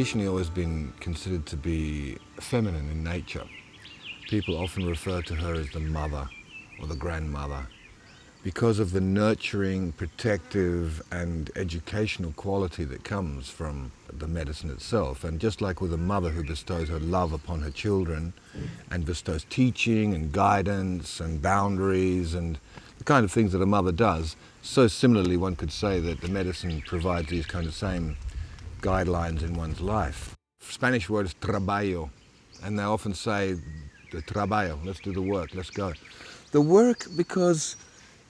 traditionally always been considered to be feminine in nature. People often refer to her as the mother or the grandmother because of the nurturing, protective and educational quality that comes from the medicine itself. And just like with a mother who bestows her love upon her children and bestows teaching and guidance and boundaries and the kind of things that a mother does, so similarly one could say that the medicine provides these kind of same guidelines in one's life. Spanish word is trabajo, and they often say the trabajo, let's do the work, let's go. The work, because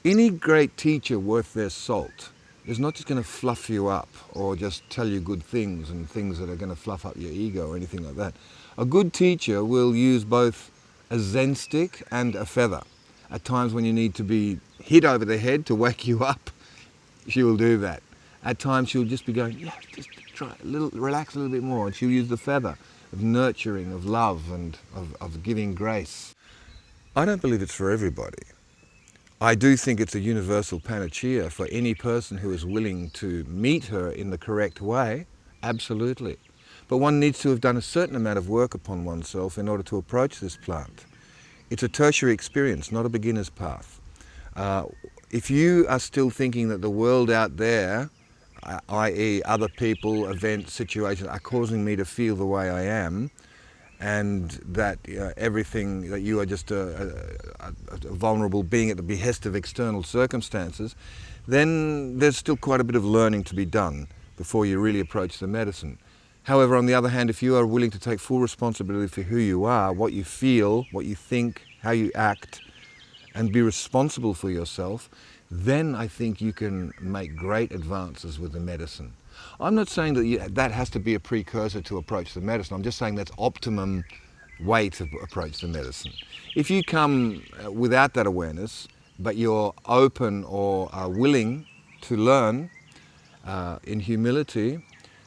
any great teacher worth their salt is not just going to fluff you up or just tell you good things and things that are going to fluff up your ego or anything like that. A good teacher will use both a Zen stick and a feather. At times when you need to be hit over the head to wake you up, she will do that. At times she'll just be going, yeah, just try a little, relax a little bit more, and she'll use the feather of nurturing, of love and of giving grace. I don't believe it's for everybody. I do think it's a universal panacea for any person who is willing to meet her in the correct way, absolutely. But one needs to have done a certain amount of work upon oneself in order to approach this plant. It's a tertiary experience, not a beginner's path. If you are still thinking that the world out there, i.e. other people, events, situations, are causing me to feel the way I am, and that everything, that you are just a vulnerable being at the behest of external circumstances, then there's still quite a bit of learning to be done before you really approach the medicine. However, on the other hand, if you are willing to take full responsibility for who you are, what you feel, what you think, how you act, and be responsible for yourself, then I think you can make great advances with the medicine. I'm not saying that that has to be a precursor to approach the medicine. I'm just saying that's optimum way to approach the medicine. If you come without that awareness, but you're open or are willing to learn in humility,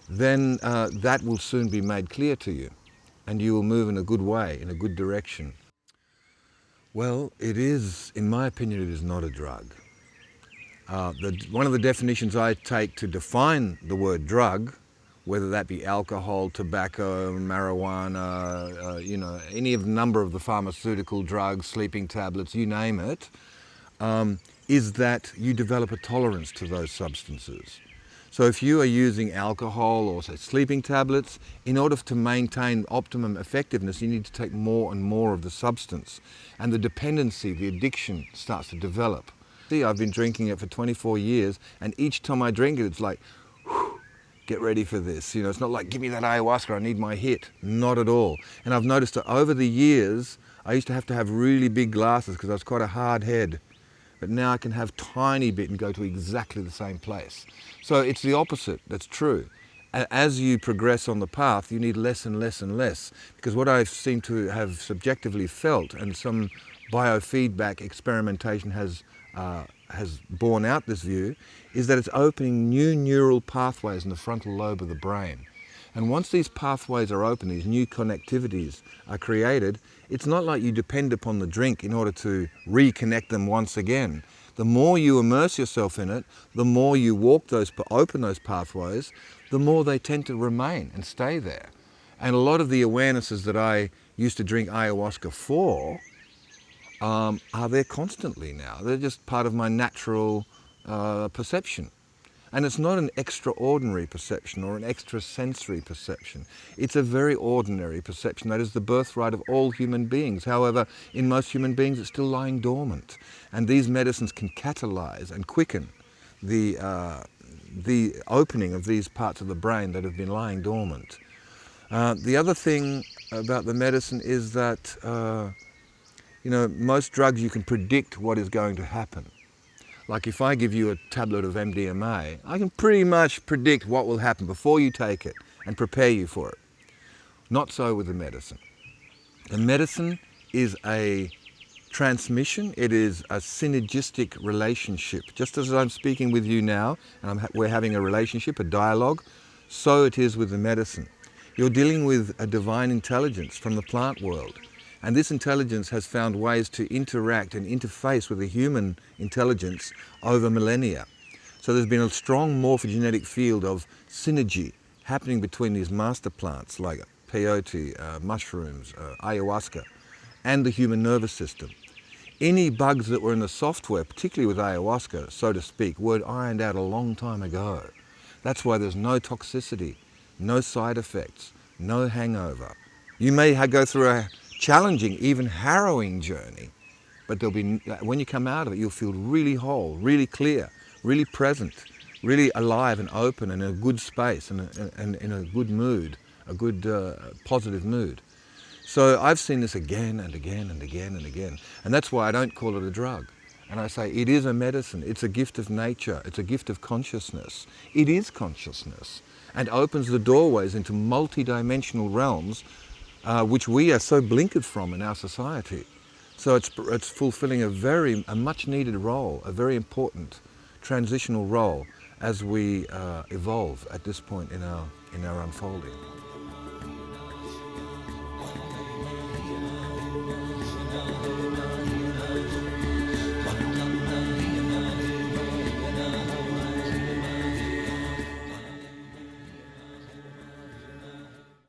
then that will soon be made clear to you, and you will move in a good way, in a good direction. Well, it is, in my opinion, it is not a drug. One of the definitions I take to define the word drug, whether that be alcohol, tobacco, marijuana, any of the number of the pharmaceutical drugs, sleeping tablets, you name it, is that you develop a tolerance to those substances. So if you are using alcohol or say sleeping tablets, in order to maintain optimum effectiveness, you need to take more and more of the substance, and the dependency, the addiction starts to develop. See, I've been drinking it for 24 years, and each time I drink it, it's like, whew, get ready for this. It's not like, give me that ayahuasca, I need my hit. Not at all. And I've noticed that over the years, I used to have really big glasses because I was quite a hard head. But now I can have tiny bit and go to exactly the same place. So it's the opposite, that's true. As you progress on the path, you need less and less and less. Because what I seem to have subjectively felt, and some biofeedback experimentation has borne out this view, is that it's opening new neural pathways in the frontal lobe of the brain. And once these pathways are open, these new connectivities are created, it's not like you depend upon the drink in order to reconnect them once again. The more you immerse yourself in it, the more you open those pathways, the more they tend to remain and stay there. And a lot of the awarenesses that I used to drink ayahuasca for are there constantly now. They're just part of my natural perception. And it's not an extraordinary perception or an extrasensory perception. It's a very ordinary perception. That is the birthright of all human beings. However, in most human beings, it's still lying dormant. And these medicines can catalyze and quicken the opening of these parts of the brain that have been lying dormant. The other thing about the medicine is that, most drugs you can predict what is going to happen. Like if I give you a tablet of MDMA, I can pretty much predict what will happen before you take it and prepare you for it. Not so with the medicine. The medicine is a transmission, it is a synergistic relationship. Just as I'm speaking with you now, and we're having a relationship, a dialogue, so it is with the medicine. You're dealing with a divine intelligence from the plant world. And this intelligence has found ways to interact and interface with the human intelligence over millennia. So there's been a strong morphogenetic field of synergy happening between these master plants like peyote, mushrooms, ayahuasca, and the human nervous system. Any bugs that were in the software, particularly with ayahuasca, so to speak, were ironed out a long time ago. That's why there's no toxicity, no side effects, no hangover. You may go through a challenging, even harrowing journey, but when you come out of it, you'll feel really whole, really clear, really present, really alive and open and in a good space and in a good mood, a good positive mood. So I've seen this again and again and again and again. And that's why I don't call it a drug. And I say it is a medicine. It's a gift of nature. It's a gift of consciousness. It is consciousness and opens the doorways into multi-dimensional realms which we are so blinkered from in our society. So it's fulfilling a much needed role, a very important transitional role as we evolve at this point in our unfolding.